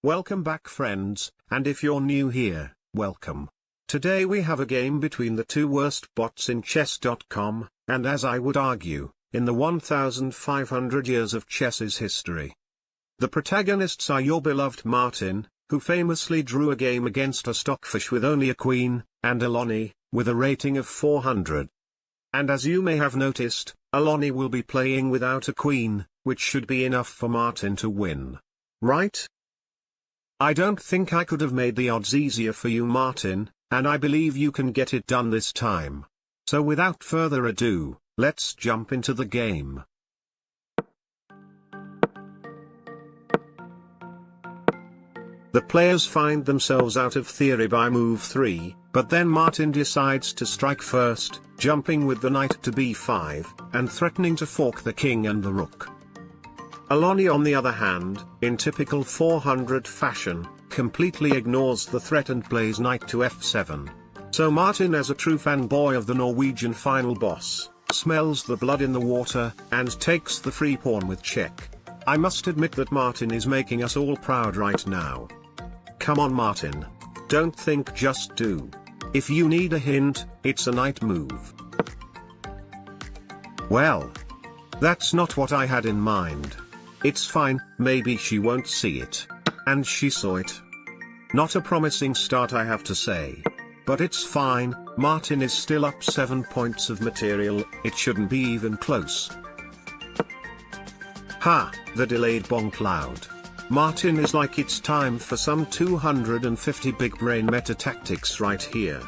Welcome back friends, and if you're new here, welcome. Today we have a game between the two worst bots in chess.com, and as I would argue, in the 1500 years of chess's history. The protagonists are your beloved Martin, who famously drew a game against a stockfish with only a queen, and Aloni, with a rating of 400. And as you may have noticed, Aloni will be playing without a queen, which should be enough for Martin to win. Right? I don't think I could have made the odds easier for you Martin, and I believe you can get it done this time. So without further ado, let's jump into the game. The players find themselves out of theory by move 3, but then Martin decides to strike first, jumping with the knight to b5, and threatening to fork the king and the rook. Aloni on the other hand, in typical 400 fashion, completely ignores the threat and plays knight to f7. So Martin, as a true fanboy of the Norwegian final boss, smells the blood in the water, and takes the free pawn with check. I must admit that Martin is making us all proud right now. Come on Martin. Don't think, just do. If you need a hint, it's a knight move. Well, that's not what I had in mind. It's fine, maybe she won't see it. And she saw it. Not a promising start, I have to say. But it's fine, Martin is still up 7 points of material, it shouldn't be even close. Ha, the delayed bonk loud. Martin is like, it's time for some 250 big brain meta tactics right here.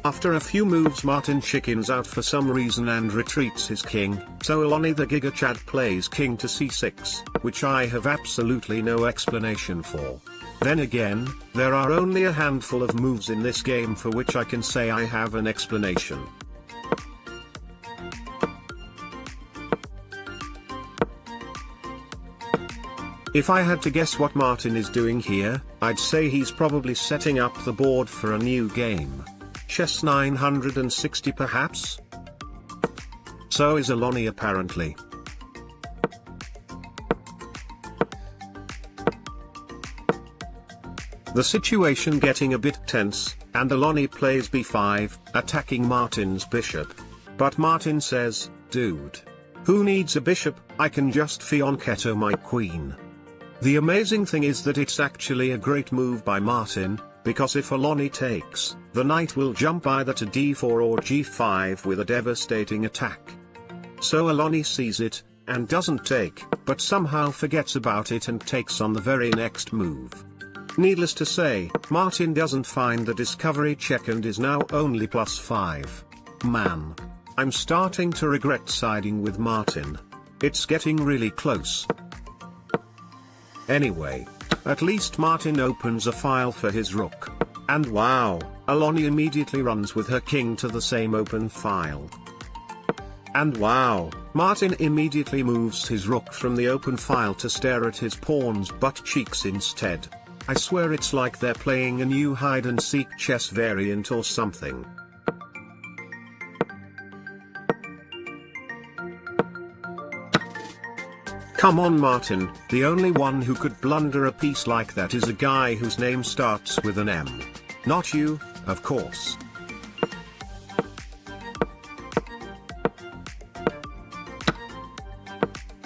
After a few moves Martin chickens out for some reason and retreats his king, so Aloni the Giga Chad plays king to c6, which I have absolutely no explanation for. Then again, there are only a handful of moves in this game for which I can say I have an explanation. If I had to guess what Martin is doing here, I'd say he's probably setting up the board for a new game. Chess 960 perhaps? So is Aloni apparently. The situation getting a bit tense, and Aloni plays b5, attacking Martin's bishop. But Martin says, dude. Who needs a bishop, I can just fianchetto my queen. The amazing thing is that it's actually a great move by Martin, because if Aloni takes, the knight will jump either to d4 or g5 with a devastating attack. So Aloni sees it, and doesn't take, but somehow forgets about it and takes on the very next move. Needless to say, Martin doesn't find the discovery check and is now only +5. Man. I'm starting to regret siding with Martin. It's getting really close. Anyway, at least Martin opens a file for his rook. And wow, Aloni immediately runs with her king to the same open file. And wow, Martin immediately moves his rook from the open file to stare at his pawn's butt cheeks instead. I swear it's like they're playing a new hide-and-seek chess variant or something. Come on Martin, the only one who could blunder a piece like that is a guy whose name starts with an M. Not you, of course.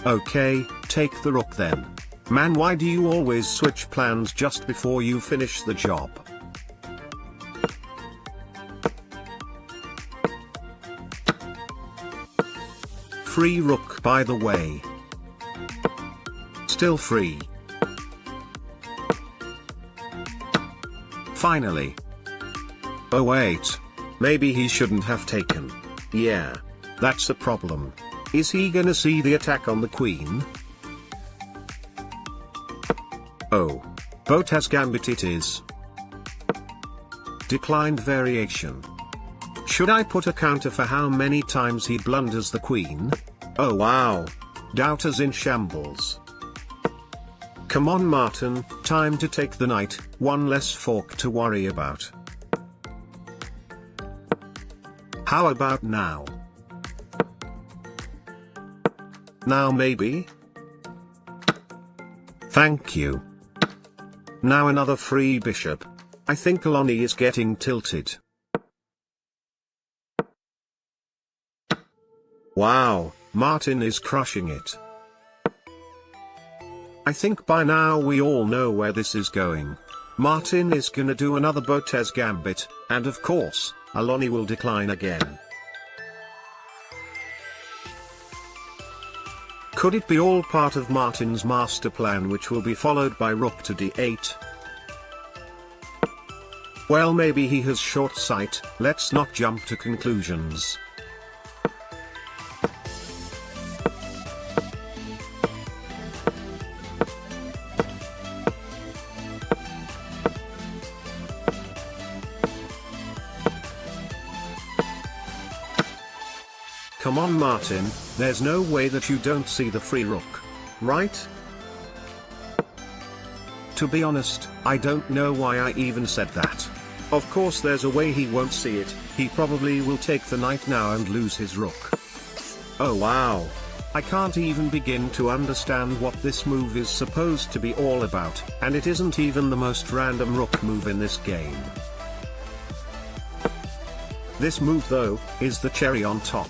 Okay, take the rook then. Man, why do you always switch plans just before you finish the job? Free rook by the way. Still free. Finally. Oh wait. Maybe he shouldn't have taken. Yeah. That's a problem. Is he gonna see the attack on the queen? Oh. Boat has gambit it is. Declined variation. Should I put a counter for how many times he blunders the queen? Oh wow. Doubters in shambles. Come on Martin, time to take the knight, one less fork to worry about. How about now? Now maybe? Thank you. Now another free bishop. I think Lonnie is getting tilted. Wow, Martin is crushing it. I think by now we all know where this is going. Martin is gonna do another Botez gambit, and of course, Lonnie will decline again. Could it be all part of Martin's master plan, which will be followed by rook to d8? Well, maybe he has short sight. Let's not jump to conclusions. Come on Martin, there's no way that you don't see the free rook, right? To be honest, I don't know why I even said that. Of course there's a way he won't see it, he probably will take the knight now and lose his rook. Oh wow. I can't even begin to understand what this move is supposed to be all about, and it isn't even the most random rook move in this game. This move though, is the cherry on top.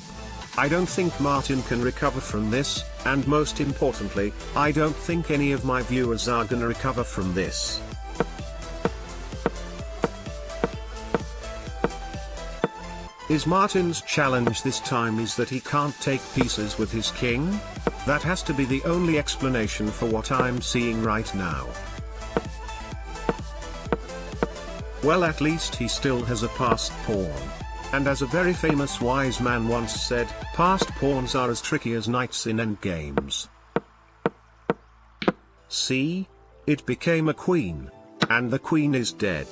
I don't think Martin can recover from this, and most importantly, I don't think any of my viewers are gonna recover from this. Is Martin's challenge this time is that he can't take pieces with his king? That has to be the only explanation for what I'm seeing right now. Well, at least he still has a passed pawn. And as a very famous wise man once said, passed pawns are as tricky as knights in endgames. See? It became a queen. And the queen is dead.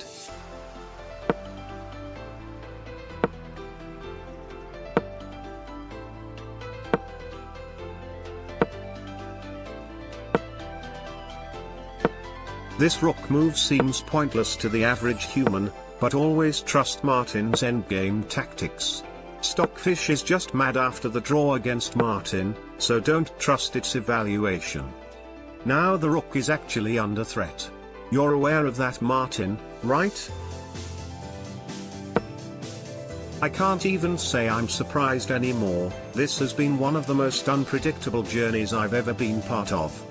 This rook move seems pointless to the average human, but always trust Martin's endgame tactics. Stockfish is just mad after the draw against Martin, so don't trust its evaluation. Now the rook is actually under threat. You're aware of that, Martin, right? I can't even say I'm surprised anymore. This has been one of the most unpredictable journeys I've ever been part of.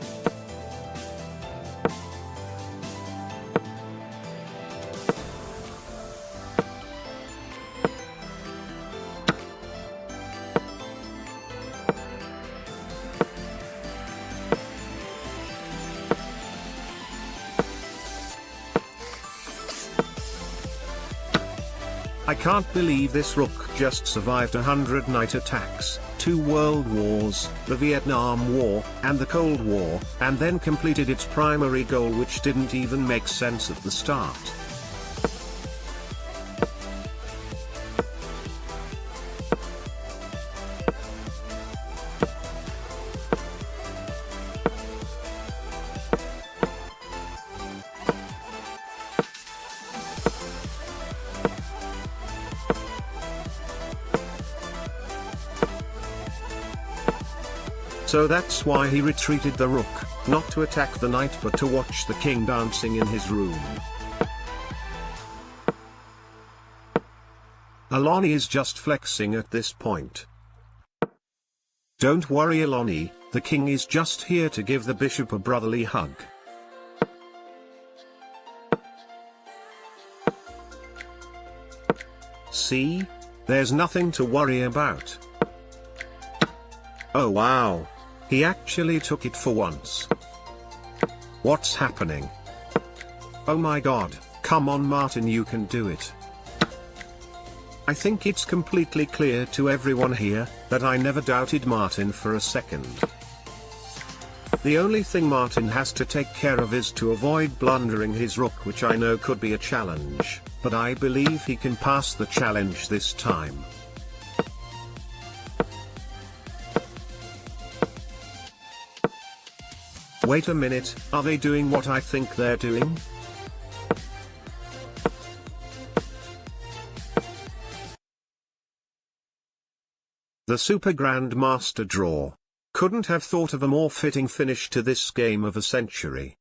I can't believe this rook just survived 100 night attacks, 2 world wars, the Vietnam War, and the Cold War, and then completed its primary goal, which didn't even make sense at the start. So that's why he retreated the rook, not to attack the knight but to watch the king dancing in his room. Alani is just flexing at this point. Don't worry Alani, the king is just here to give the bishop a brotherly hug. See? There's nothing to worry about. Oh wow. He actually took it for once. What's happening? Oh my god, come on Martin, you can do it. I think it's completely clear to everyone here, that I never doubted Martin for a second. The only thing Martin has to take care of is to avoid blundering his rook, which I know could be a challenge, but I believe he can pass the challenge this time. Wait a minute, are they doing what I think they're doing? The Super Grand Master draw. Couldn't have thought of a more fitting finish to this game of a century.